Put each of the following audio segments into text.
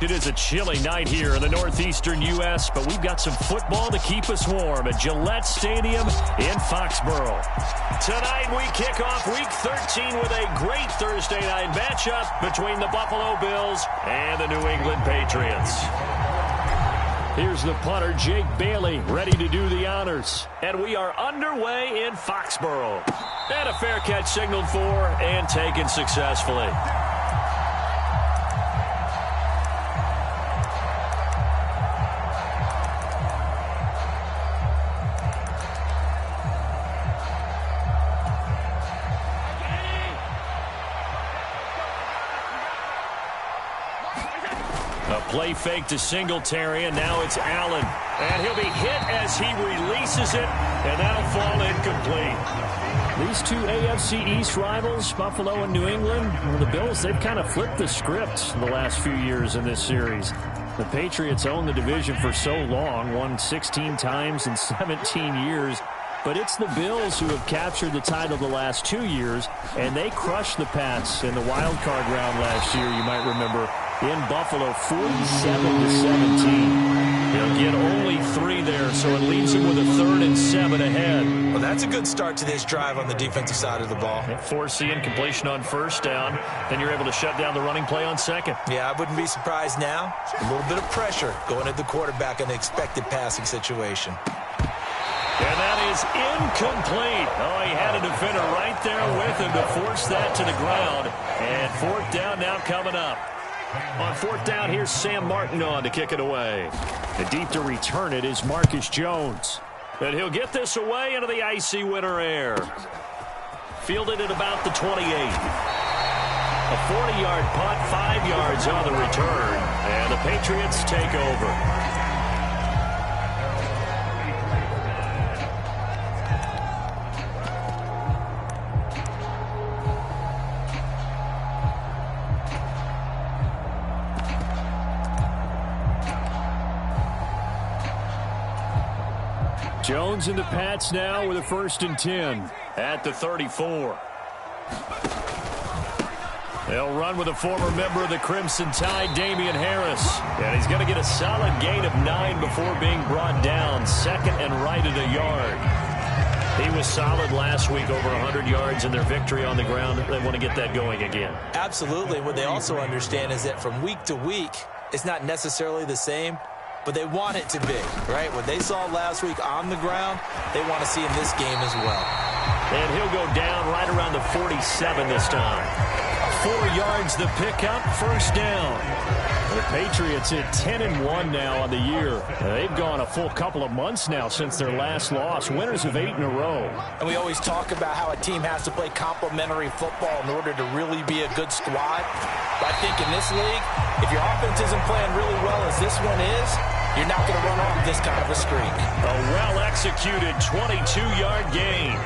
It is a chilly night here in the northeastern U.S., but we've got some football to keep us warm at Gillette Stadium in Foxborough. Tonight we kick off Week 13 with a great Thursday night matchup between the Buffalo Bills and the New England Patriots. Here's the punter, Jake Bailey, ready to do the honors. And we are underway in Foxborough. And a fair catch signaled for and taken successfully. Play fake to Singletary, and now it's Allen. And he'll be hit as he releases it, and that'll fall incomplete. These two AFC East rivals, Buffalo and New England, well, the Bills, they've kind of flipped the script the last few years in this series. The Patriots owned the division for so long, won 16 times in 17 years. But it's the Bills who have captured the title the last 2 years, and they crushed the Pats in the wild card round last year, you might remember, in Buffalo, 47-17. He'll get only 3 there, so it leaves him with a 3rd and 7 ahead. Well, that's a good start to this drive on the defensive side of the ball. Force the incompletion on first down, then you're able to shut down the running play on second. Yeah, I wouldn't be surprised now. A little bit of pressure going at the quarterback in the expected passing situation. And that is incomplete. Oh, he had a defender right there with him to force that to the ground. And 4th down now coming up. On 4th down, here's Sam Martin on to kick it away. The deep to return it is Marcus Jones. And he'll get this away into the icy winter air. Fielded at about the 28. A 40-yard punt, 5 yards on the return. And the Patriots take over. Jones and the Pats now with a 1st and 10 at the 34. They'll run with a former member of the Crimson Tide, Damian Harris. And he's going to get a solid gain of 9 before being brought down. 2nd and right at a yard. He was solid last week, over 100 yards in their victory on the ground. They want to get that going again. Absolutely. What they also understand is that from week to week, it's not necessarily the same, but they want it to be, right? What they saw last week on the ground, they want to see in this game as well. And he'll go down right around the 47 this time. 4 yards the pickup, 1st down. The Patriots at 10-1 now on the year. They've gone a full couple of months now since their last loss. Winners of 8 in a row. And we always talk about how a team has to play complementary football in order to really be a good squad. But I think in this league, if your offense isn't playing really well as this one is, you're not going to run off this kind of a streak. A well-executed 22-yard gain.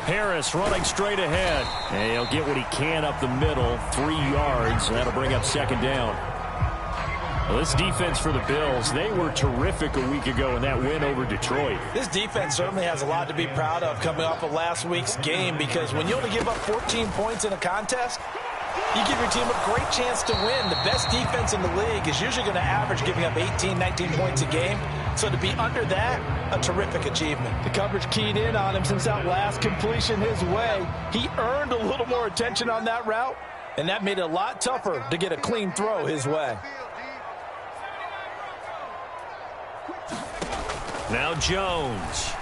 Harris running straight ahead. And he'll get what he can up the middle, 3 yards. That'll bring up 2nd down. Well, this defense for the Bills, they were terrific a week ago in that win over Detroit. This defense certainly has a lot to be proud of coming off of last week's game, because when you only give up 14 points in a contest, you give your team a great chance to win. The best defense in the league is usually going to average giving up 18, 19 points a game. So to be under that, a terrific achievement. The coverage keyed in on him since that last completion his way. He earned a little more attention on that route, and that made it a lot tougher to get a clean throw his way. Now Jones.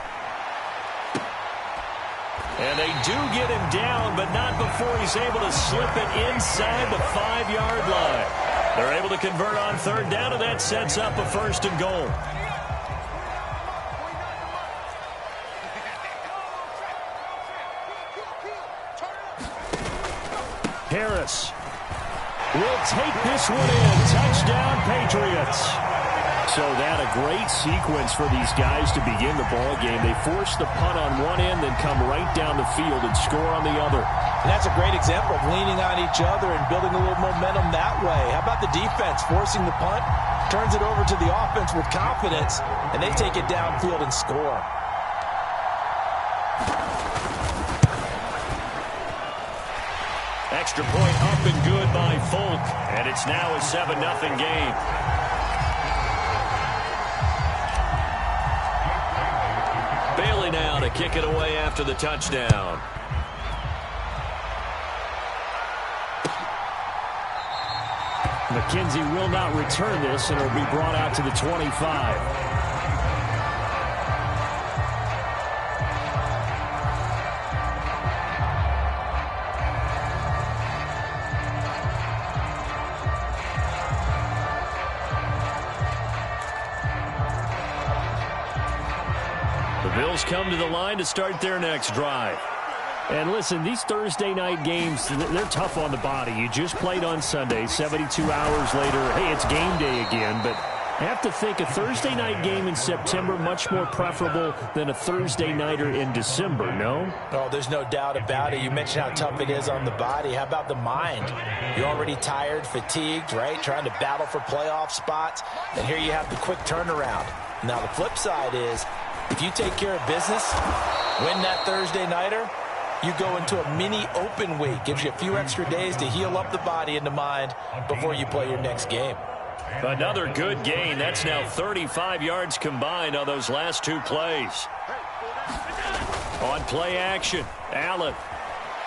And they do get him down, but not before he's able to slip it inside the 5-yard line. They're able to convert on 3rd down, and that sets up a 1st and goal. Harris will take this one in. Touchdown, Patriots. So that a great sequence for these guys to begin the ball game. They force the punt on one end, then come right down the field and score on the other. And that's a great example of leaning on each other and building a little momentum that way. How about the defense forcing the punt, turns it over to the offense with confidence, and they take it downfield and score. Extra point up and good by Folk, and it's now a 7-0 game. Bailey now to kick it away after the touchdown. McKenzie will not return this, and it'll be brought out to the 25. Bills come to the line to start their next drive. And listen, these Thursday night games, they're tough on the body. You just played on Sunday, 72 hours later, hey, it's game day again. But I have to think a Thursday night game in September much more preferable than a Thursday nighter in December, no? Oh, there's no doubt about it. You mentioned how tough it is on the body. How about the mind? You're already tired, fatigued, right? Trying to battle for playoff spots. And here you have the quick turnaround. Now, the flip side is, if you take care of business, win that Thursday nighter, you go into a mini open week. Gives you a few extra days to heal up the body and the mind before you play your next game. Another good gain. That's now 35 yards combined on those last two plays. On play action, Allen.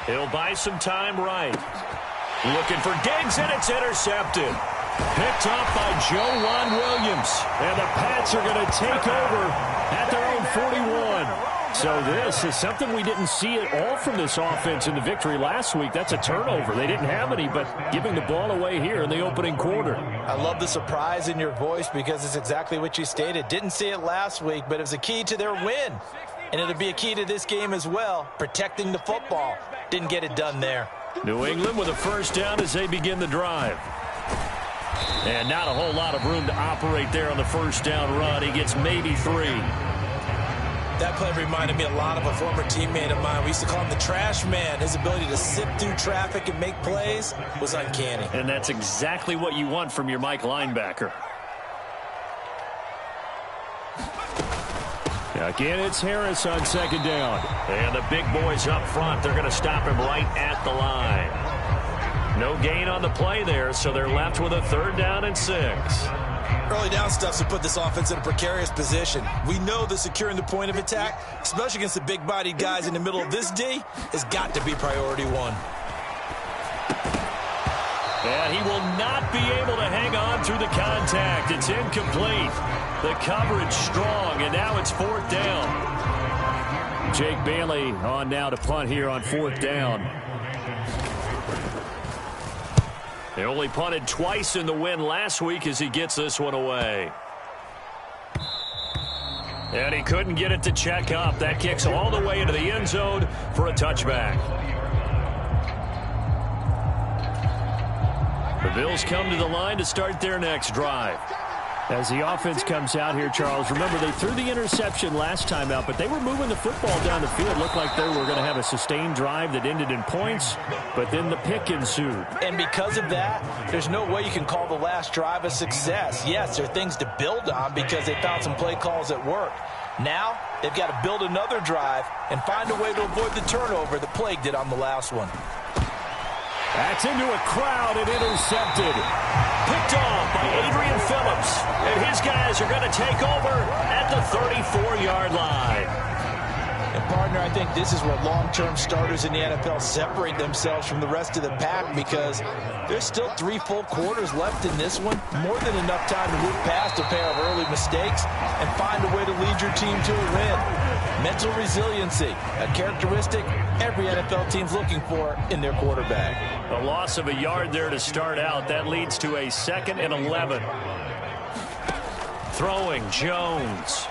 He'll buy some time right. Looking for Diggs, and it's intercepted. Picked off by Joe Williams. And the Pats are going to take over at their own 41. So this is something we didn't see at all from this offense in the victory last week. That's a turnover. They didn't have any, but giving the ball away here in the opening quarter. I love the surprise in your voice because it's exactly what you stated. Didn't see it last week, but it was a key to their win. And it'll be a key to this game as well, protecting the football. Didn't get it done there. New England with a first down as they begin the drive. And not a whole lot of room to operate there on the first down run. He gets maybe 3. That play reminded me a lot of a former teammate of mine. We used to call him the trash man. His ability to sift through traffic and make plays was uncanny. And that's exactly what you want from your Mike linebacker. Again, it's Harris on second down. And the big boys up front, they're going to stop him right at the line. No gain on the play there, so they're left with a 3rd down and 6. Early down stuff's to put this offense in a precarious position. We know that securing the point of attack, especially against the big-bodied guys in the middle of this D, has got to be priority 1. And he will not be able to hang on through the contact. It's incomplete. The coverage strong, and now it's 4th down. Jake Bailey on now to punt here on 4th down. They only punted twice in the win last week as he gets this one away. And he couldn't get it to check up. That kicks all the way into the end zone for a touchback. The Bills come to the line to start their next drive. As the offense comes out here, Charles, remember they threw the interception last time out, but they were moving the football down the field. Looked like they were going to have a sustained drive that ended in points, but then the pick ensued. And because of that, there's no way you can call the last drive a success. Yes, there are things to build on because they found some play calls that worked. Now, they've got to build another drive and find a way to avoid the turnover that plagued it on the last one. That's into a crowd and intercepted. Picked off by Adrian Phillips. And his guys are going to take over at the 34-yard line. And, partner, I think this is where long-term starters in the NFL separate themselves from the rest of the pack because there's still 3 full quarters left in this one. More than enough time to move past a pair of early mistakes and find a way to lead your team to a win. Mental resiliency, a characteristic every NFL team's looking for in their quarterback. A loss of a yard there to start out. That leads to a 2nd and 11. Throwing, Jones.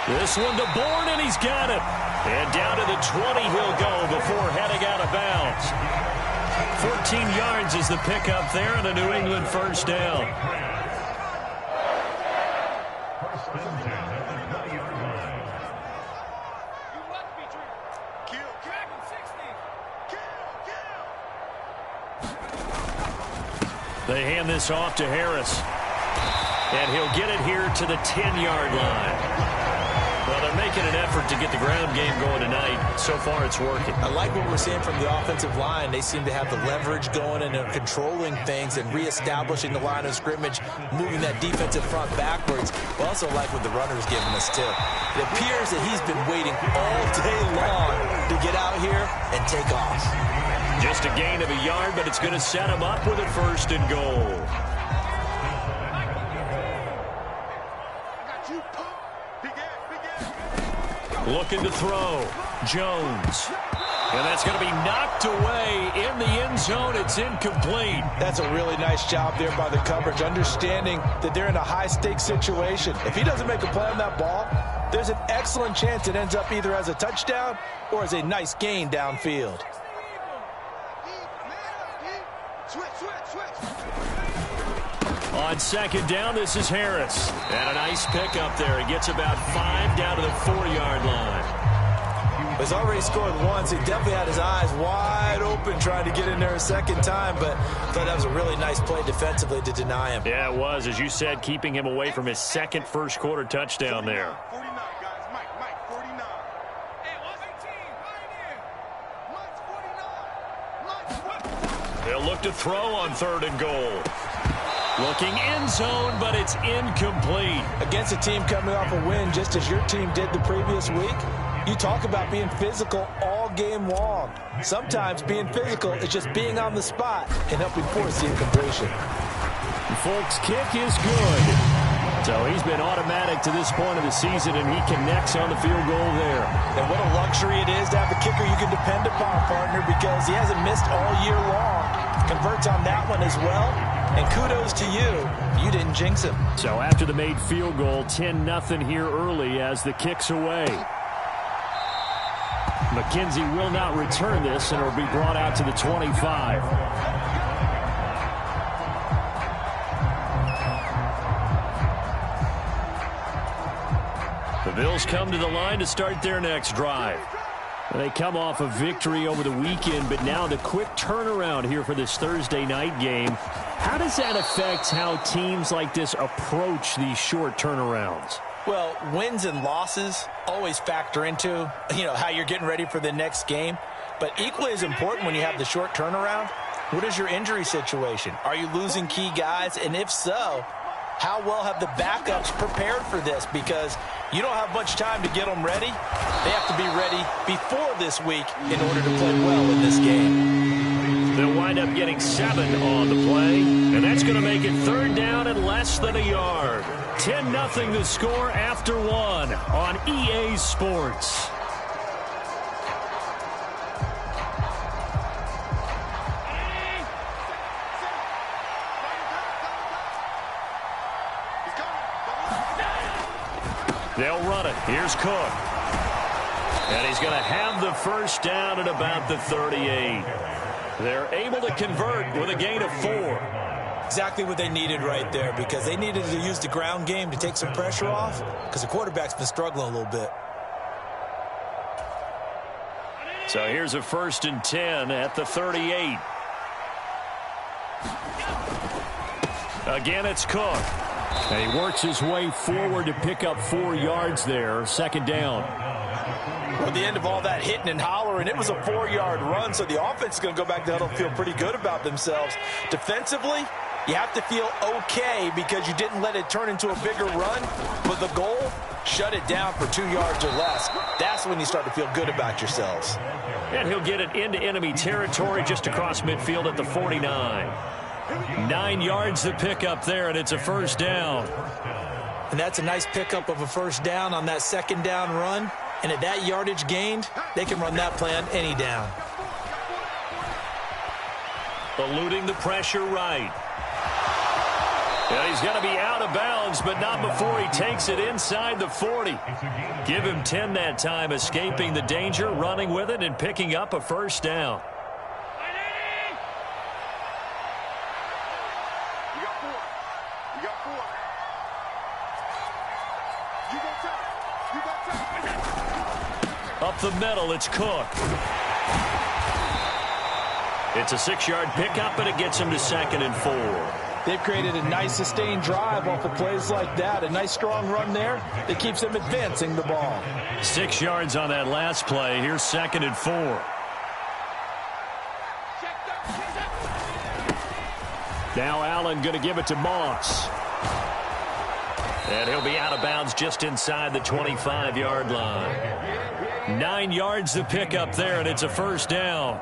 This one to Bourne, and he's got it. And down to the 20 he'll go before heading out of bounds. 14 yards is the pickup there and a New England first down. They hand this off to Harris. And he'll get it here to the 10-yard line. Well, they're making an effort to get the ground game going tonight. So far, it's working. I like what we're seeing from the offensive line. They seem to have the leverage going, and they're controlling things and reestablishing the line of scrimmage, moving that defensive front backwards. I also like what the runner's giving us, too. It appears that he's been waiting all day long to get out here and take off. Just a gain of a yard, but it's going to set him up with a 1st and goal. Looking to throw. Jones. And that's going to be knocked away in the end zone. It's incomplete. That's a really nice job there by the coverage, understanding that they're in a high-stakes situation. If he doesn't make a play on that ball, there's an excellent chance it ends up either as a touchdown or as a nice gain downfield. On 2nd down, this is Harris. And a nice pickup there. He gets about 5 down to the 4-yard line. He's already scored once. He definitely had his eyes wide open trying to get in there a second time, but I thought that was a really nice play defensively to deny him. Yeah, it was. As you said, keeping him away from his second first-quarter touchdown there. 49, guys. Mike, 49. Hey, 49. They'll look to throw on 3rd and goal. Looking end zone, but it's incomplete. Against a team coming off a win, just as your team did the previous week, you talk about being physical all game long. Sometimes being physical is just being on the spot and helping force the incompletion. Folks' kick is good. So he's been automatic to this point of the season, and he connects on the field goal there. And what a luxury it is to have a kicker you can depend upon, partner, because he hasn't missed all year long. Converts on that one as well. And kudos to you. You didn't jinx him. So after the made field goal, 10-0 here early as the kick's away. McKenzie will not return this, and it will be brought out to the 25. The Bills come to the line to start their next drive. They come off a victory over the weekend, but now the quick turnaround here for this Thursday night game. How does that affect how teams like this approach these short turnarounds? Well, wins and losses always factor into, how you're getting ready for the next game. But equally as important when you have the short turnaround, what is your injury situation? Are you losing key guys? And if so, how well have the backups prepared for this? Because you don't have much time to get them ready. They have to be ready before this week in order to play well in this game. They'll wind up getting 7 on the play, and that's going to make it 3rd down and less than a yard. 10-0 the score after 1 on EA Sports. They'll run it. Here's Cook. And he's going to have the 1st down at about the 38. They're able to convert with a gain of 4. Exactly what they needed right there, because they needed to use the ground game to take some pressure off, because the quarterback's been struggling a little bit. So here's a 1st and 10 at the 38. Again, it's Cook. And he works his way forward to pick up 4 yards there. 2nd down. At the end of all that hitting and hollering, it was a 4-yard run, so the offense is going to go back to huddle and feel pretty good about themselves. Defensively, you have to feel okay because you didn't let it turn into a bigger run. But the goal, shut it down for 2 yards or less. That's when you start to feel good about yourselves. And he'll get it into enemy territory just across midfield at the 49. 9 yards to pick up there, and it's a 1st down. And that's a nice pickup of a 1st down on that 2nd down run. And at that yardage gained, they can run that play on any down. Eluding the pressure right. Yeah, he's got to be out of bounds, but not before he takes it inside the 40. Give him 10 that time, escaping the danger, running with it, and picking up a 1st down. Up the middle, it's Cook. It's a 6-yard pickup, and it gets him to 2nd and 4. They've created a nice sustained drive off of plays like that. A nice strong run there that keeps them advancing the ball. 6 yards on that last play. Here's 2nd and 4. Now Allen going to give it to Moss. And he'll be out of bounds just inside the 25-yard line. 9 yards to pick up there, and it's a first down.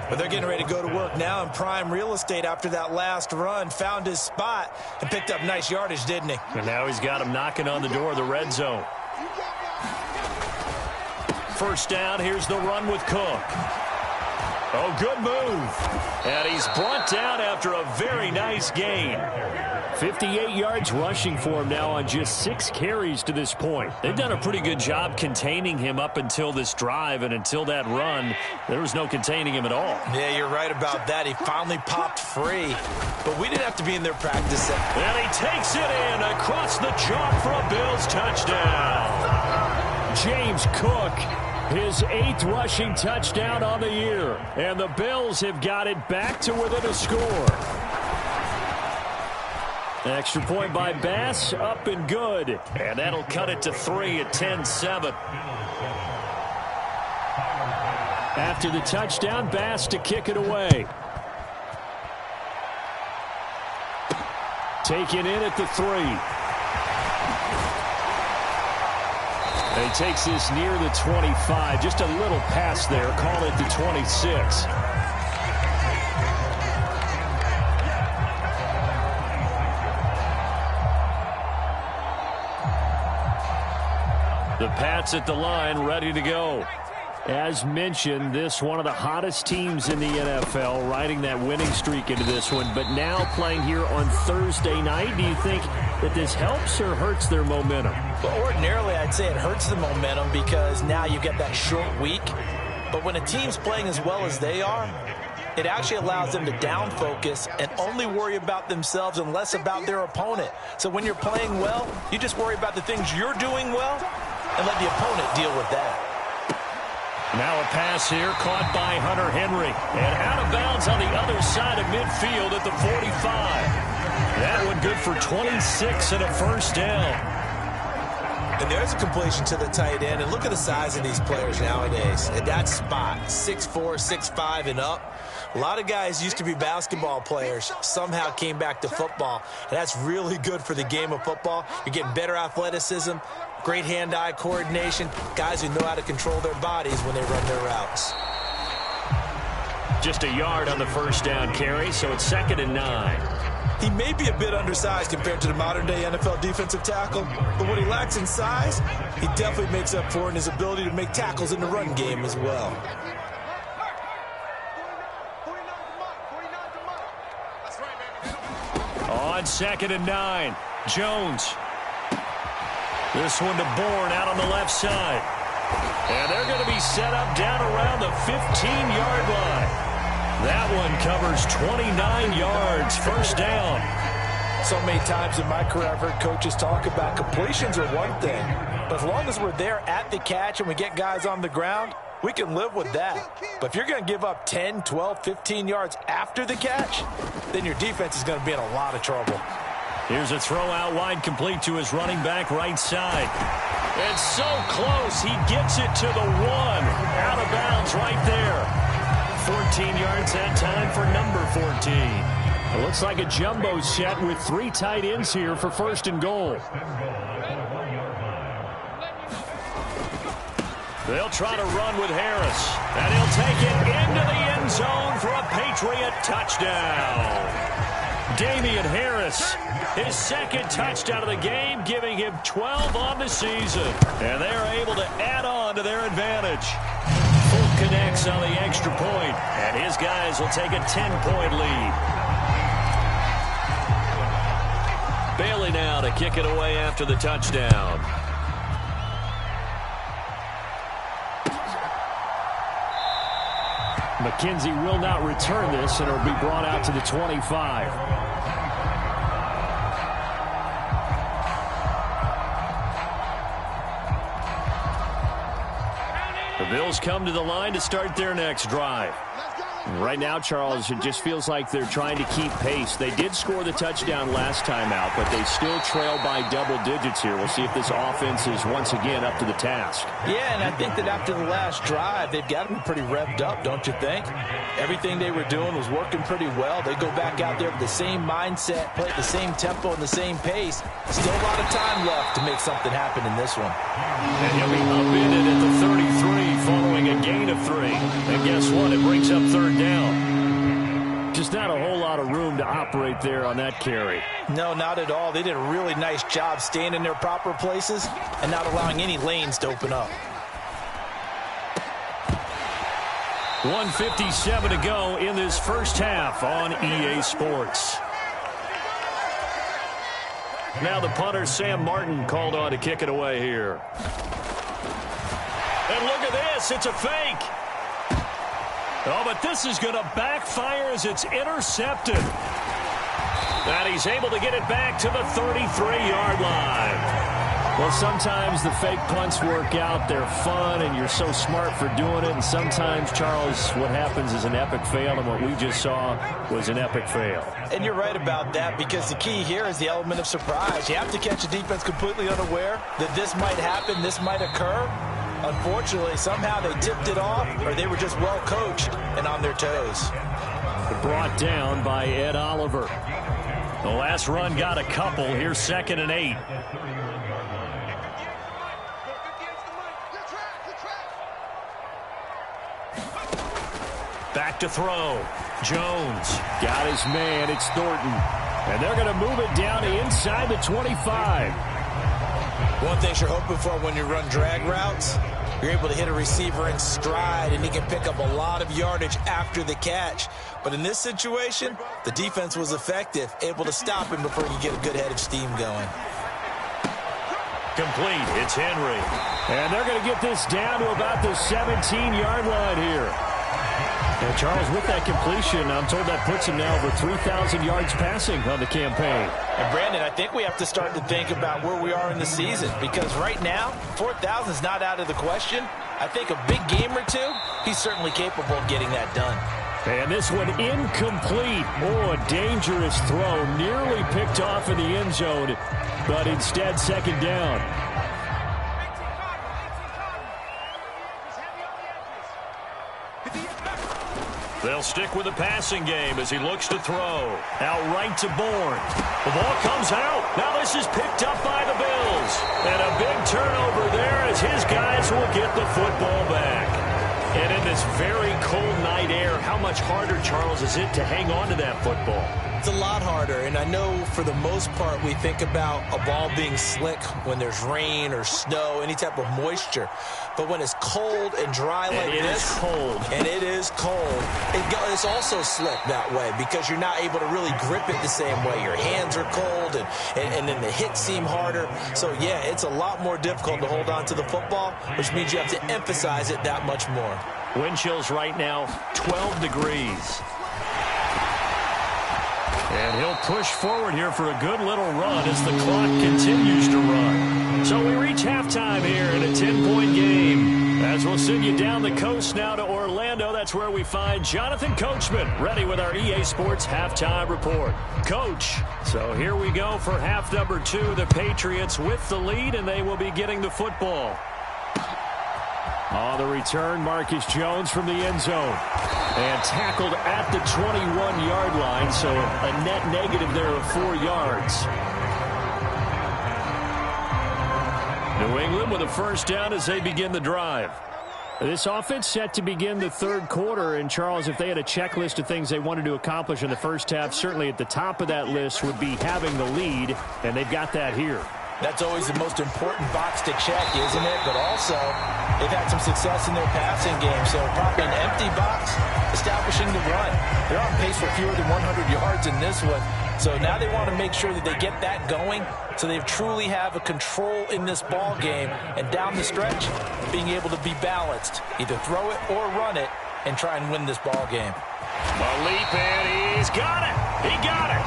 But they're getting ready to go to work now in prime real estate after that last run. Found his spot and picked up nice yardage, didn't he? And now he's got him knocking on the door of the red zone. First down, here's the run with Cook. Oh, good move. And he's brought down after a very nice gain. 58 yards rushing for him now on just 6 carries to this point. They've done a pretty good job containing him up until this drive, and until that run, there was no containing him at all. Yeah, you're right about that. He finally popped free, but we didn't have to be in their practice set. And he takes it in across the chalk for a Bills touchdown. James Cook, his 8th rushing touchdown on the year, and the Bills have got it back to within a score. Extra point by Bass, up and good. And that'll cut it to 3 at 10-7. After the touchdown, Bass to kick it away. Taken in at the 3. And he takes this near the 25. Just a little pass there. Call it the 26. The Pats at the line, ready to go. As mentioned, this one of the hottest teams in the NFL, riding that winning streak into this one, but now playing here on Thursday night. Do you think that this helps or hurts their momentum? Well, ordinarily, I'd say it hurts the momentum because now you get that short week. But when a team's playing as well as they are, it actually allows them to down focus and only worry about themselves and less about their opponent. So when you're playing well, you just worry about the things you're doing well and let the opponent deal with that. Now a pass here caught by Hunter Henry. And out of bounds on the other side of midfield at the 45. That one good for 26 and a first down. And there's a completion to the tight end. And look at the size of these players nowadays. At that spot, 6'4", 6'5", and up. A lot of guys used to be basketball players, somehow came back to football. And that's really good for the game of football. You're getting better athleticism, great hand-eye coordination, guys who know how to control their bodies when they run their routes. Just a yard on the first down carry, so it's 2nd and 9. He may be a bit undersized compared to the modern-day NFL defensive tackle, but what he lacks in size, he definitely makes up for in his ability to make tackles in the run game as well. On 2nd and 9, Jones. This one to Bourne out on the left side. And they're going to be set up down around the 15-yard line. That one covers 29 yards, first down. So many times in my career I've heard coaches talk about completions are one thing, but as long as we're there at the catch and we get guys on the ground, we can live with that. But if you're going to give up 10, 12, 15 yards after the catch, then your defense is going to be in a lot of trouble. Here's a throw out wide, complete to his running back right side. And so close, he gets it to the 1. Out of bounds right there. 14 yards that time for number 14. It looks like a jumbo set with 3 tight ends here for 1st and goal. They'll try to run with Harris. And he'll take it into the end zone for a Patriot touchdown. Damian Harris, his 2nd touchdown of the game, giving him 12 on the season. And they're able to add on to their advantage. Full connects on the extra point, and his guys will take a 10-point lead. Bailey now to kick it away after the touchdown. McKenzie will not return this, and it'll be brought out to the 25. The Bills come to the line to start their next drive. Right now, Charles, it just feels like they're trying to keep pace. They did score the touchdown last time out, but they still trail by double digits here. We'll see if this offense is once again up to the task. Yeah, and I think that after the last drive, they've got to be pretty revved up, don't you think? Everything they were doing was working pretty well. They go back out there with the same mindset, play at the same tempo and the same pace. Still a lot of time left to make something happen in this one. And he'll be upended at the 33 following a gain of 3. And guess what? It brings up third down. Just not a whole lot of room to operate there on that carry. No, not at all. They did a really nice job staying in their proper places and not allowing any lanes to open up. 1:57 to go in this first half on EA Sports. Now the punter, Sam Martin, called on to kick it away here. And look at this. It's a fake. Oh, but this is going to backfire as it's intercepted. And he's able to get it back to the 33-yard line. Well, sometimes the fake punts work out. They're fun, and you're so smart for doing it. And sometimes, Charles, what happens is an epic fail, and what we just saw was an epic fail. And you're right about that, because the key here is the element of surprise. You have to catch a defense completely unaware that this might happen, this might occur. Unfortunately, somehow they tipped it off, or they were just well coached and on their toes. Brought down by Ed Oliver. The last run got a couple. Here's 2nd and 8. Back to throw. Jones got his man. It's Thornton. And they're going to move it down to inside the 25. One thing you're hoping for when you run drag routes, you're able to hit a receiver in stride, and he can pick up a lot of yardage after the catch. But in this situation, the defense was effective, able to stop him before he get a good head of steam going. Complete. It's Henry. And they're going to get this down to about the 17-yard line here. And Charles, with that completion, I'm told that puts him now over 3,000 yards passing on the campaign. And Brandon, I think we have to start to think about where we are in the season, because right now, 4,000 is not out of the question. I think a big game or two, he's certainly capable of getting that done. And this one incomplete. Oh, a dangerous throw. Nearly picked off in the end zone, but instead 2nd down. They'll stick with the passing game as he looks to throw. Out right to Bourne. The ball comes out. Now this is picked up by the Bills. And a big turnover there as his guys will get the football back. And in this very cold night air, how much harder, Charles, is it to hang on to that football? It's a lot harder, and I know for the most part we think about a ball being slick when there's rain or snow, any type of moisture. But when it's cold and dry like this, and it is cold, it's also slick that way because you're not able to really grip it the same way. Your hands are cold, and then the hits seem harder. So, yeah, it's a lot more difficult to hold on to the football, which means you have to emphasize it that much more. Wind chills right now, 12 degrees. And he'll push forward here for a good little run as the clock continues to run. So we reach halftime here in a 10-point game. As we'll send you down the coast now to Orlando, that's where we find Jonathan Coachman ready with our EA Sports halftime report. Coach, so here we go for half number 2. The Patriots with the lead, and they will be getting the football. On the return, Marcus Jones from the end zone. And tackled at the 21-yard line, so a net negative there of 4 yards. New England with a first down as they begin the drive. This offense set to begin the third quarter, and Charles, if they had a checklist of things they wanted to accomplish in the first half, certainly at the top of that list would be having the lead, and they've got that here. That's always the most important box to check, isn't it? But also, they've had some success in their passing game. So probably an empty box, establishing the run. They're on pace for fewer than 100 yards in this one. So now they want to make sure that they get that going so they truly have a control in this ball game. And down the stretch, being able to be balanced. Either throw it or run it and try and win this ball game. A leap, and he's got it. He got it.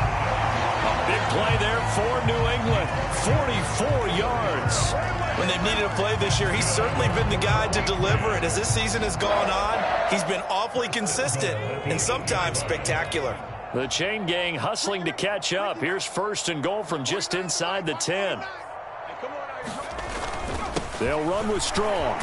Big play there for New England. 44 yards. When they've needed a play this year, he's certainly been the guy to deliver it. As this season has gone on, He's been awfully consistent and sometimes spectacular. The chain gang hustling to catch up. Here's 1st and goal from just inside the 10. They'll run with Strong.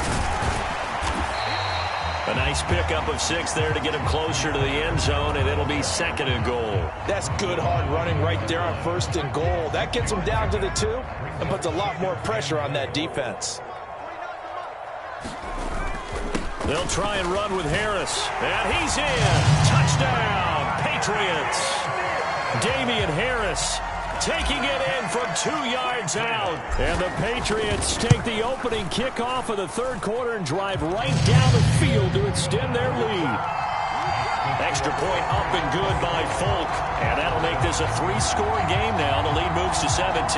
A nice pickup of 6 there to get him closer to the end zone, and it'll be 2nd and goal. That's good hard running right there on 1st and goal. That gets him down to the 2 and puts a lot more pressure on that defense. They'll try and run with Harris. And he's in. Touchdown, Patriots. Damian Harris taking it in from 2 yards out. And the Patriots take the opening kickoff of the 3rd quarter and drive right down the field to extend their lead. Extra point up and good by Folk. And that'll make this a 3-score game now. The lead moves to 17.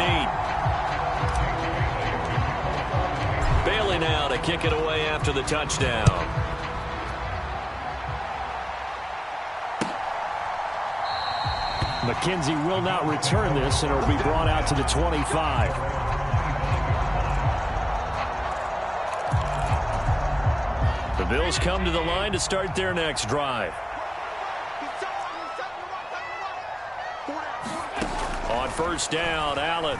Bailey now to kick it away after the touchdown. McKenzie will not return this, and it'll be brought out to the 25. The Bills come to the line to start their next drive. On 1st down, Allen.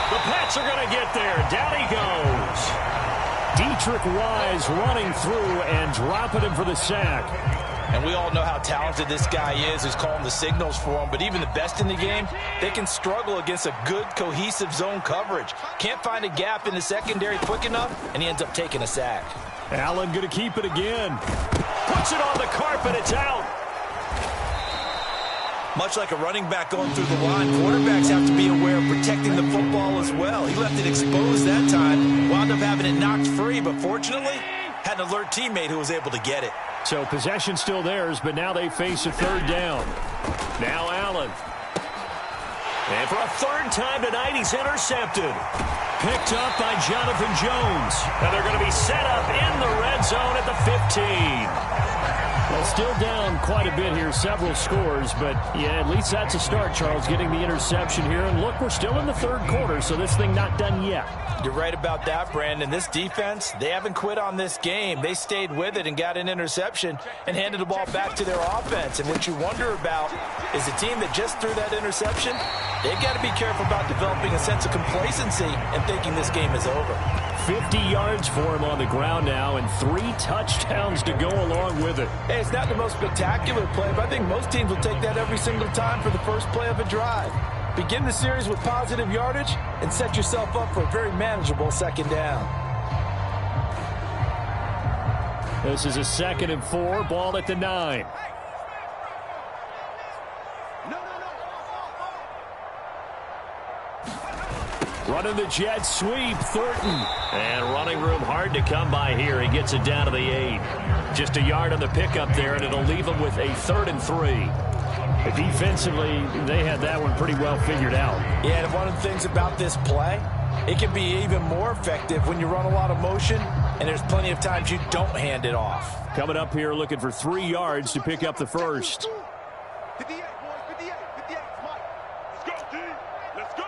The Pats are going to get there. Down he goes. Dietrich Wise running through and dropping him for the sack. And we all know how talented this guy is who's calling the signals for him. But even the best in the game, they can struggle against a good, cohesive zone coverage. Can't find a gap in the secondary quick enough, and he ends up taking a sack. Allen going to keep it again. Puts it on the carpet. It's out. Much like a running back going through the line, quarterbacks have to be aware of protecting the football as well. He left it exposed that time, wound up having it knocked free, but fortunately, had an alert teammate who was able to get it. So possession still theirs, but now they face a 3rd down. Now Allen. And for a 3rd time tonight, he's intercepted. Picked up by Jonathan Jones. And they're going to be set up in the red zone at the 15. Well, still down quite a bit here, several scores, but yeah, at least that's a start, Charles, getting the interception here. And look, we're still in the 3rd quarter, so this thing not done yet. You're right about that, Brandon. This defense, they haven't quit on this game. They stayed with it and got an interception and handed the ball back to their offense. And what you wonder about is a team that just threw that interception, they've got to be careful about developing a sense of complacency and thinking this game is over. 50 yards for him on the ground now and 3 touchdowns to go along with it. Hey, it's not the most spectacular play, but I think most teams will take that every single time for the first play of a drive. Begin the series with positive yardage and set yourself up for a very manageable 2nd down. This is a 2nd and 4, ball at the 9. Running the jet sweep, Thornton. And running room hard to come by here. He gets it down to the 8. Just a yard on the pickup there, and it'll leave him with a 3rd and 3. Defensively, they had that one pretty well figured out. Yeah, and one of the things about this play, it can be even more effective when you run a lot of motion, and there's plenty of times you don't hand it off. Coming up here looking for 3 yards to pick up the 1st. 58, boys, 58, 58, Mike. Let's go, team. Let's go.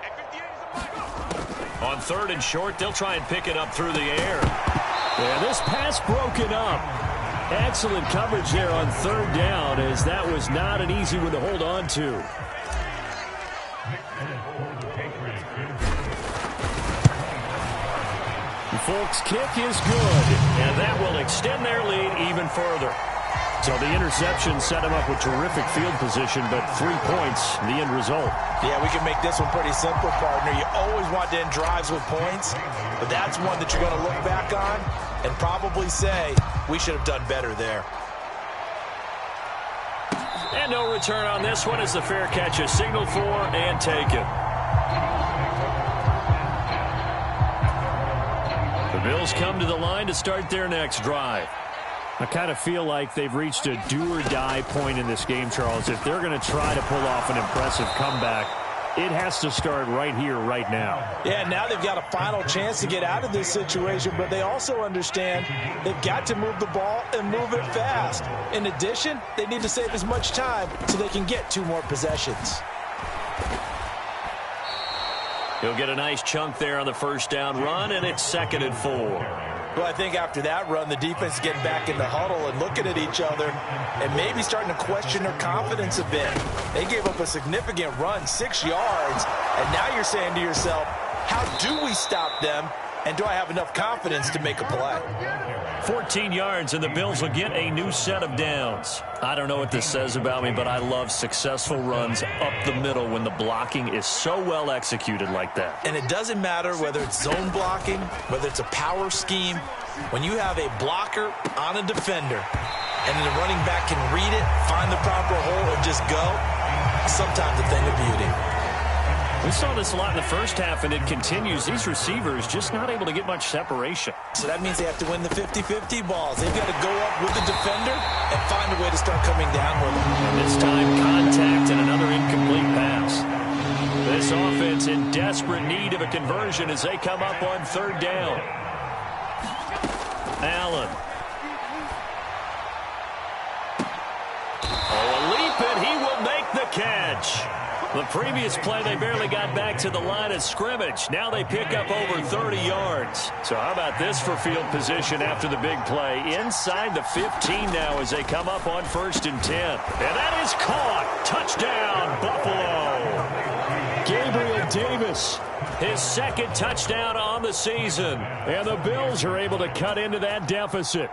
And 58 is a Mike. On 3rd and short, they'll try and pick it up through the air. Yeah, this pass broken up. Excellent coverage there on 3rd down, as that was not an easy one to hold on to. Folks' kick is good, and that will extend their lead even further. So the interception set him up with terrific field position, but 3 points, the end result. Yeah, we can make this one pretty simple, partner. You always want to end drives with points, but that's one that you're going to look back on and probably say, we should have done better there. And no return on this one as the fair catch is signaled for and taken. The Bills come to the line to start their next drive. I kind of feel like they've reached a do-or-die point in this game, Charles. If they're going to try to pull off an impressive comeback, it has to start right here, right now. Yeah, now they've got a final chance to get out of this situation, but they also understand they've got to move the ball and move it fast. In addition, they need to save as much time so they can get 2 more possessions. He'll get a nice chunk there on the 1st down run, and it's 2nd and 4. Well, I think after that run, the defense is getting back in the huddle and looking at each other and maybe starting to question their confidence a bit. They gave up a significant run, 6 yards, and now you're saying to yourself, how do we stop them, and do I have enough confidence to make a play? 14 yards, and the Bills will get a new set of downs. I don't know what this says about me, but I love successful runs up the middle when the blocking is so well executed like that. And it doesn't matter whether it's zone blocking, whether it's a power scheme. When you have a blocker on a defender, and then the running back can read it, find the proper hole, and just go, sometimes a thing of beauty. We saw this a lot in the first half, and it continues. These receivers just not able to get much separation. So that means they have to win the 50-50 balls. They've got to go up with the defender and find a way to start coming down with them. And this time, contact and another incomplete pass. This offense in desperate need of a conversion as they come up on 3rd down. Allen. Oh, a leap, and he will make the catch. The previous play, they barely got back to the line of scrimmage. Now they pick up over 30 yards. So how about this for field position after the big play? Inside the 15 now as they come up on 1st and 10. And that is caught. Touchdown, Buffalo. Gabriel Davis, his 2nd touchdown on the season. And the Bills are able to cut into that deficit.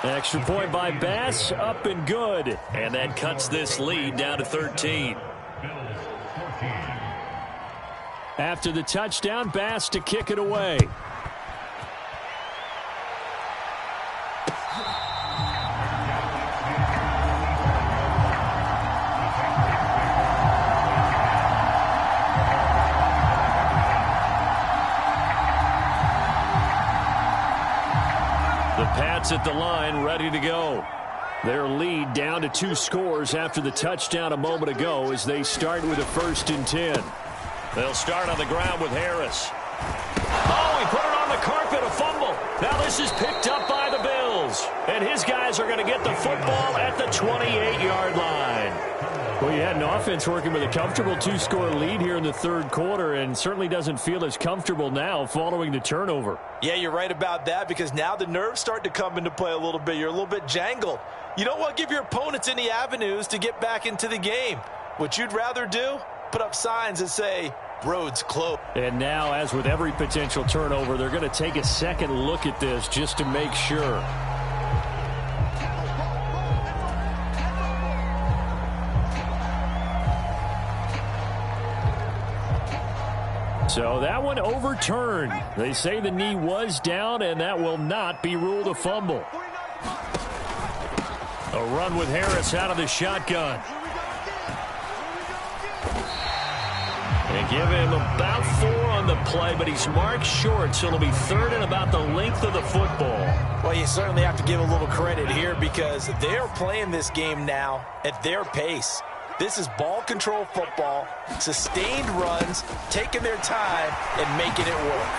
Extra point by Bass, up and good. And that cuts this lead down to 13. After the touchdown, Bass to kick it away. Pats at the line, ready to go. Their lead down to 2 scores after the touchdown a moment ago as they start with a 1st and 10. They'll start on the ground with Harris. Oh, he put it on the carpet, a fumble. Now this is picked up by the Bills. And his guys are going to get the football at the 28-yard line. Well, you had an offense working with a comfortable 2-score lead here in the 3rd quarter and certainly doesn't feel as comfortable now following the turnover. Yeah, you're right about that because now the nerves start to come into play a little bit. You're a little bit jangled. You don't want to give your opponents any avenues to get back into the game. What you'd rather do, put up signs that say, roads closed. And now, as with every potential turnover, they're going to take a second look at this just to make sure. So that one overturned. They say the knee was down, and that will not be ruled a fumble. A run with Harris out of the shotgun. They give him about 4 on the play, but he's marked short, so it'll be 3rd and about the length of the football. Well, you certainly have to give a little credit here because they're playing this game now at their pace. This is ball control football, sustained runs, taking their time, and making it work.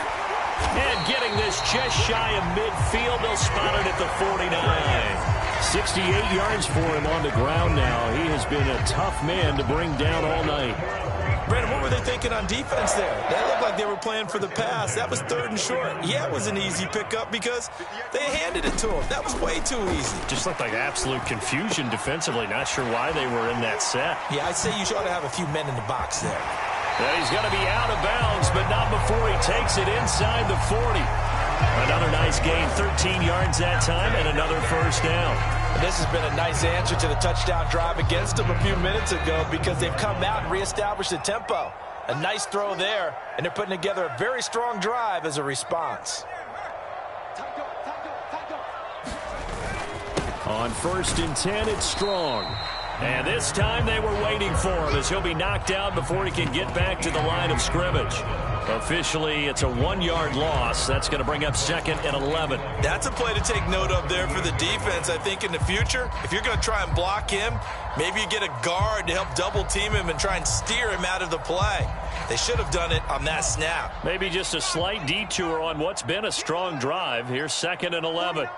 And getting this just shy of midfield, they'll spot it at the 49. 68 yards for him on the ground now. He has been a tough man to bring down all night. Brandon, what were they thinking on defense there? That looked like they were playing for the pass. That was 3rd and short. Yeah, it was an easy pickup because they handed it to him. That was way too easy. Just looked like absolute confusion defensively. Not sure why they were in that set. Yeah, I'd say you ought to have a few men in the box there. And he's going to be out of bounds, but not before he takes it inside the 40. Another nice gain, 13 yards that time, and another 1st down. And this has been a nice answer to the touchdown drive against them a few minutes ago because they've come out and reestablished the tempo. A nice throw there, and they're putting together a very strong drive as a response. On 1st and 10, it's Strong. And this time they were waiting for him as he'll be knocked out before he can get back to the line of scrimmage. Officially, it's a 1-yard loss. That's going to bring up 2nd and 11. That's a play to take note of there for the defense. I think in the future, if you're going to try and block him, maybe you get a guard to help double team him and try and steer him out of the play. They should have done it on that snap. Maybe just a slight detour on what's been a strong drive. Here's 2nd and 11.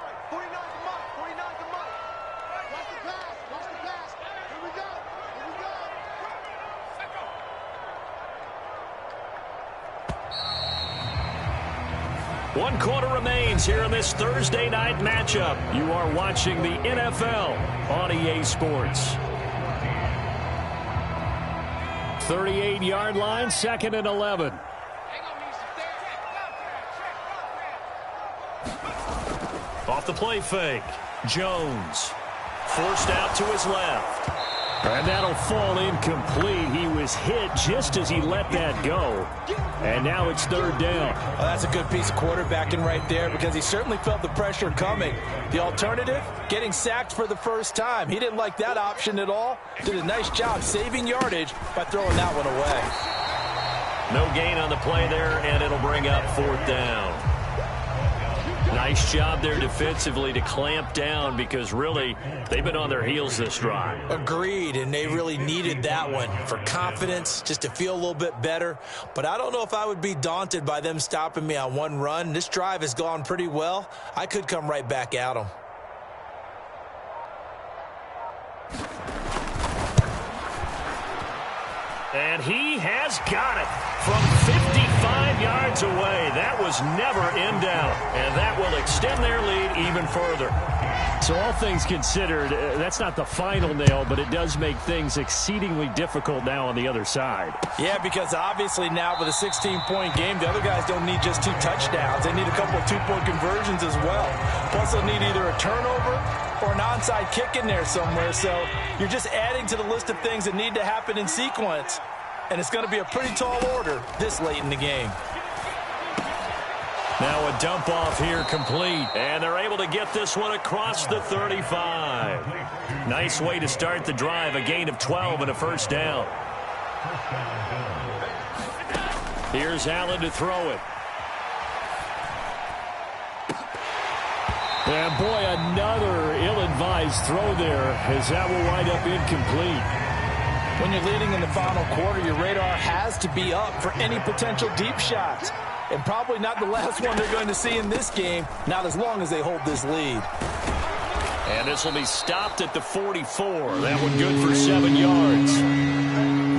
1 quarter remains here in this Thursday night matchup. You are watching the NFL on EA Sports. 38-yard line, 2nd and 11. Off the play fake. Jones forced out to his left. And that'll fall incomplete. He was hit just as he let that go. And now it's 3rd down. Well, that's a good piece of quarterbacking right there because he certainly felt the pressure coming. The alternative, getting sacked for the first time. He didn't like that option at all. Did a nice job saving yardage by throwing that one away. No gain on the play there, and it'll bring up 4th down. Nice job there defensively to clamp down because really they've been on their heels this drive. Agreed, and they really needed that one for confidence, just to feel a little bit better. But I don't know if I would be daunted by them stopping me on one run. This drive has gone pretty well. I could come right back at them. And he has got it from 55 yards away. That was never in doubt, and that will extend their lead even further. So all things considered, that's not the final nail, but it does make things exceedingly difficult now on the other side. Yeah, because obviously now with a 16-point game, the other guys don't need just 2 touchdowns. They need a couple of 2-point conversions as well. Plus they'll need either a turnover or an onside kick in there somewhere. So you're just adding to the list of things that need to happen in sequence. And it's going to be a pretty tall order this late in the game. Now a dump off here complete. And they're able to get this one across the 35. Nice way to start the drive. A gain of 12 and a 1st down. Here's Allen to throw it. And boy, another ill-advised throw there as that will wind up incomplete. When you're leading in the final quarter, your radar has to be up for any potential deep shots. And probably not the last one they're going to see in this game, not as long as they hold this lead. And this will be stopped at the 44. That one good for 7 yards.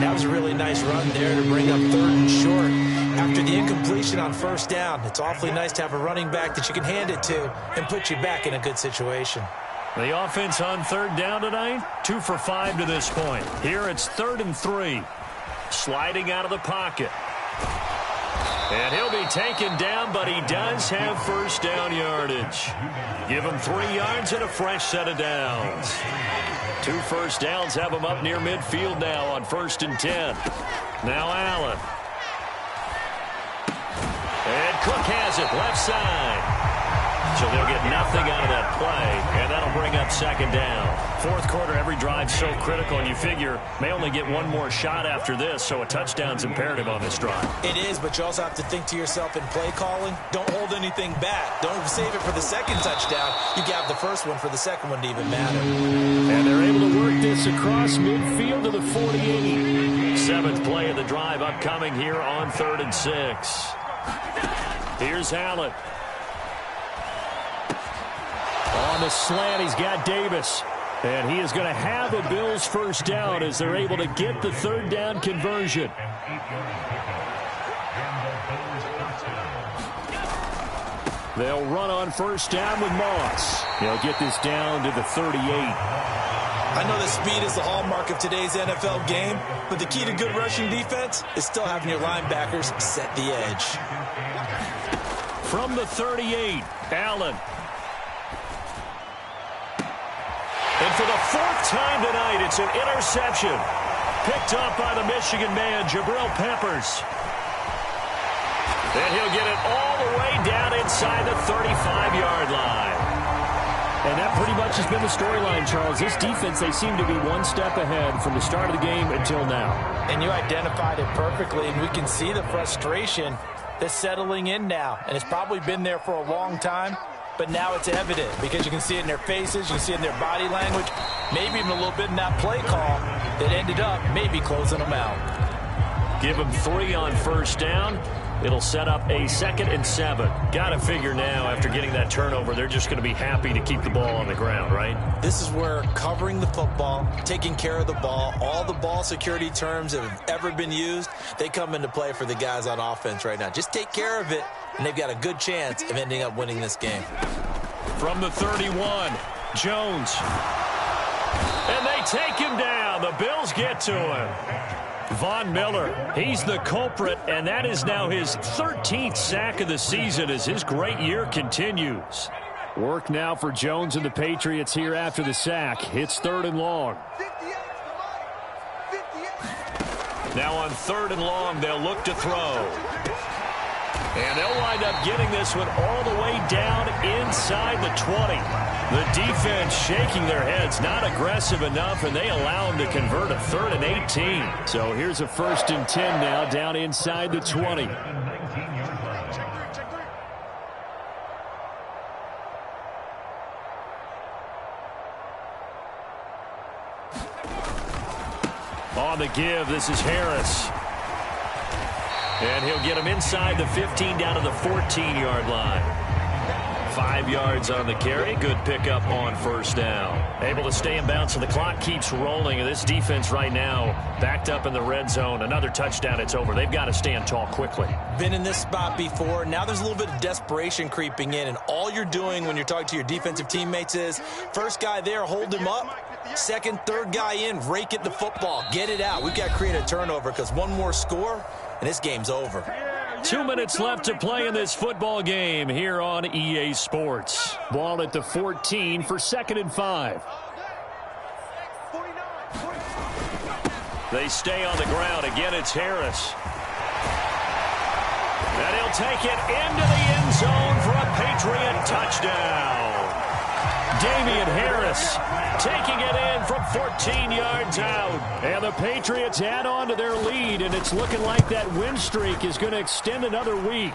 That was a really nice run there to bring up 3rd and short. After the incompletion on 1st down, it's awfully nice to have a running back that you can hand it to and put you back in a good situation. The offense on 3rd down tonight, 2 for 5 to this point. Here it's 3rd and 3. Sliding out of the pocket. And he'll be taken down, but he does have 1st down yardage. Give him 3 yards and a fresh set of downs. 2 first downs have him up near midfield now on 1st and 10. Now Allen. And Cook has it left side. So they'll get nothing out of that play, and that'll bring up 2nd down. 4th quarter, every drive's so critical, and you figure may only get one more shot after this, so a touchdown's imperative on this drive. It is, but you also have to think to yourself in play calling, don't hold anything back. Don't save it for the 2nd touchdown. You got the 1st one for the 2nd one to even matter. And they're able to work this across midfield to the 48. 7th play of the drive upcoming here on 3rd and 6. Here's Allen. On the slant, he's got Davis. And he is going to have a Bills 1st down as they're able to get the 3rd down conversion. They'll run on 1st down with Moss. They'll get this down to the 38. I know that speed is the hallmark of today's NFL game, but the key to good rushing defense is still having your linebackers set the edge. From the 38, Allen. And for the 4th time tonight, it's an interception. Picked up by the Michigan man, Jabril Peppers. And he'll get it all the way down inside the 35-yard line. And that pretty much has been the storyline, Charles. This defense, they seem to be one step ahead from the start of the game until now. And you identified it perfectly, and we can see the frustration that's settling in now. And it's probably been there for a long time. But now it's evident because you can see it in their faces, you can see it in their body language, maybe even a little bit in that play call that ended up maybe closing them out. Give them 3 on 1st down. It'll set up a 2nd and 7. Got to figure now, after getting that turnover, they're just going to be happy to keep the ball on the ground, right? This is where covering the football, taking care of the ball, all the ball security terms that have ever been used, they come into play for the guys on offense right now. Just take care of it, and they've got a good chance of ending up winning this game. From the 31, Jones. And they take him down. The Bills get to him. Von Miller, he's the culprit, and that is now his 13th sack of the season as his great year continues. Work now for Jones and the Patriots here after the sack. It's 3rd and long. Now on 3rd and long, they'll look to throw. And they'll wind up getting this one all the way down inside the 20. The defense shaking their heads, not aggressive enough, and they allow them to convert a 3rd and 18. So here's a 1st and 10 now down inside the 20. On the give, this is Harris. And he'll get him inside the 15 down to the 14-yard line. 5 yards on the carry. Good pickup on 1st down. Able to stay in bounds, so the clock keeps rolling. And this defense right now backed up in the red zone. Another touchdown, it's over. They've got to stand tall quickly. Been in this spot before. Now there's a little bit of desperation creeping in. And all you're doing when you're talking to your defensive teammates is, first guy there, hold him up. 2nd, 3rd guy in, rake at the football. Get it out. We've got to create a turnover because one more score, and this game's over. 2 minutes left to play in this football game here on EA Sports. Ball at the 14 for 2nd and 5. They stay on the ground. Again, it's Harris. And he'll take it into the end zone for a Patriot touchdown. Damian Harris taking it in from 14 yards out. And the Patriots add on to their lead, and it's looking like that win streak is going to extend another week.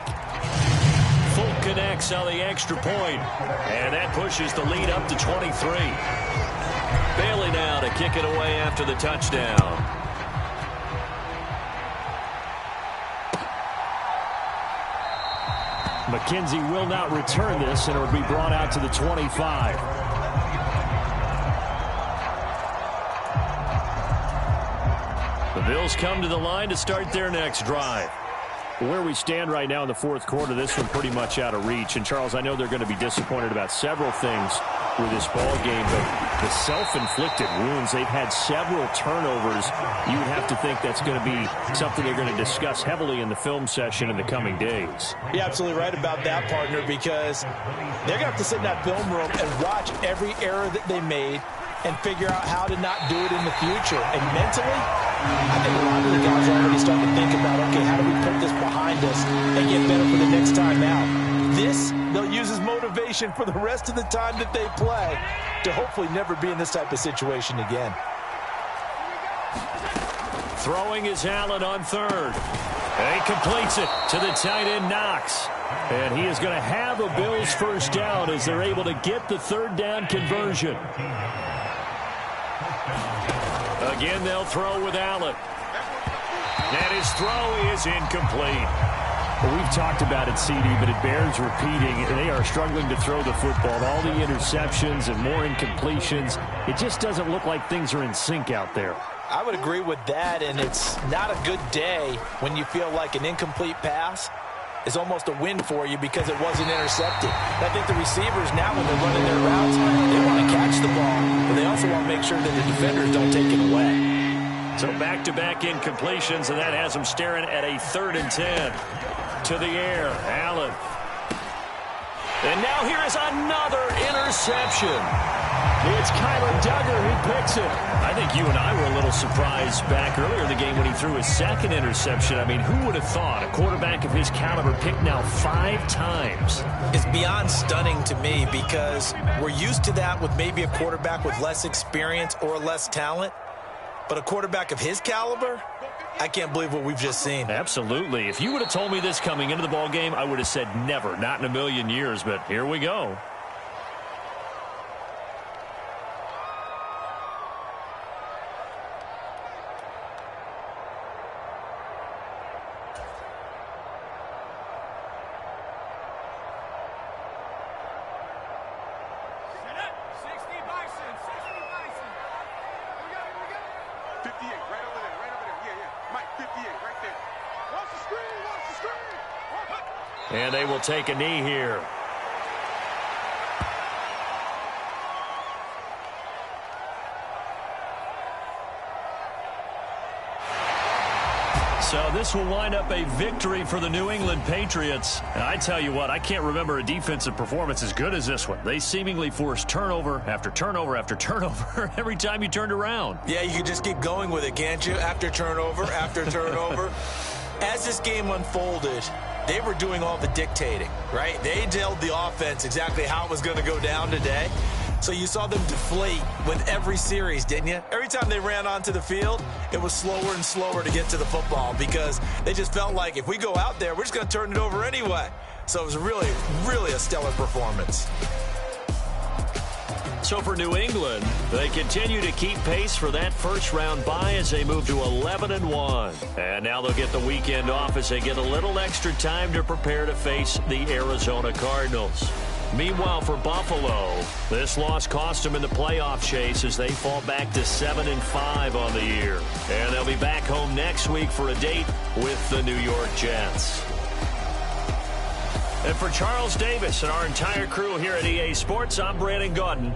Fulton connects on the extra point, and that pushes the lead up to 23. Bailey now to kick it away after the touchdown. McKenzie will not return this, and it will be brought out to the 25. The Bills come to the line to start their next drive. Where we stand right now in the 4th quarter, this one pretty much out of reach. And, Charles, I know they're going to be disappointed about several things with this ball game, but the self-inflicted wounds, they've had several turnovers. You would have to think that's going to be something they're going to discuss heavily in the film session in the coming days. You're absolutely right about that, partner, because they're going to have to sit in that film room and watch every error that they made and figure out how to not do it in the future. And mentally, I think a lot of the guys are already starting to think about, okay, how do we put this behind us and get better for the next time out? This, they'll use as motivation for the rest of the time that they play to hopefully never be in this type of situation again. Throwing is Allen on 3rd. And he completes it to the tight end, Knox. And he is going to have a Bills 1st down as they're able to get the 3rd down conversion. Again, they'll throw with Allen. And his throw is incomplete. Well, we've talked about it, CD, but it bears repeating. They are struggling to throw the football. All the interceptions and more incompletions. It just doesn't look like things are in sync out there. I would agree with that, and it's not a good day when you feel like an incomplete pass is almost a win for you because it wasn't intercepted. I think the receivers now, when they're running their routes, they want to catch the ball, but they also want to make sure that the defenders don't take it away. So back-to-back incompletions, and that has them staring at a 3rd and 10. To the air, Allen. And now here is another interception. It's Kyler Duggar who picks it. I think you and I were a little surprised back earlier in the game when he threw his 2nd interception. I mean, who would have thought a quarterback of his caliber picked now 5 times? It's beyond stunning to me because we're used to that with maybe a quarterback with less experience or less talent. But a quarterback of his caliber, I can't believe what we've just seen. Absolutely. If you would have told me this coming into the ball game, I would have said never, not in a million years. But here we go. 58, right there. Watch the screen, watch the screen. And they will take a knee here. So this will wind up a victory for the New England Patriots. And I tell you what, I can't remember a defensive performance as good as this one. They seemingly forced turnover after turnover after turnover every time you turned around. Yeah, you can just keep going with it, can't you? After turnover, after turnover. As this game unfolded, they were doing all the dictating, right? They told the offense exactly how it was going to go down today. So you saw them deflate with every series, didn't you? Every time they ran onto the field, it was slower and slower to get to the football because they just felt like if we go out there, we're just going to turn it over anyway. So it was really, really a stellar performance. So for New England, they continue to keep pace for that first-round bye as they move to 11-1. And now they'll get the weekend off as they get a little extra time to prepare to face the Arizona Cardinals. Meanwhile, for Buffalo, this loss cost them in the playoff chase as they fall back to 7-5 on the year. And they'll be back home next week for a date with the New York Jets. And for Charles Davis and our entire crew here at EA Sports, I'm Brandon Gaudin.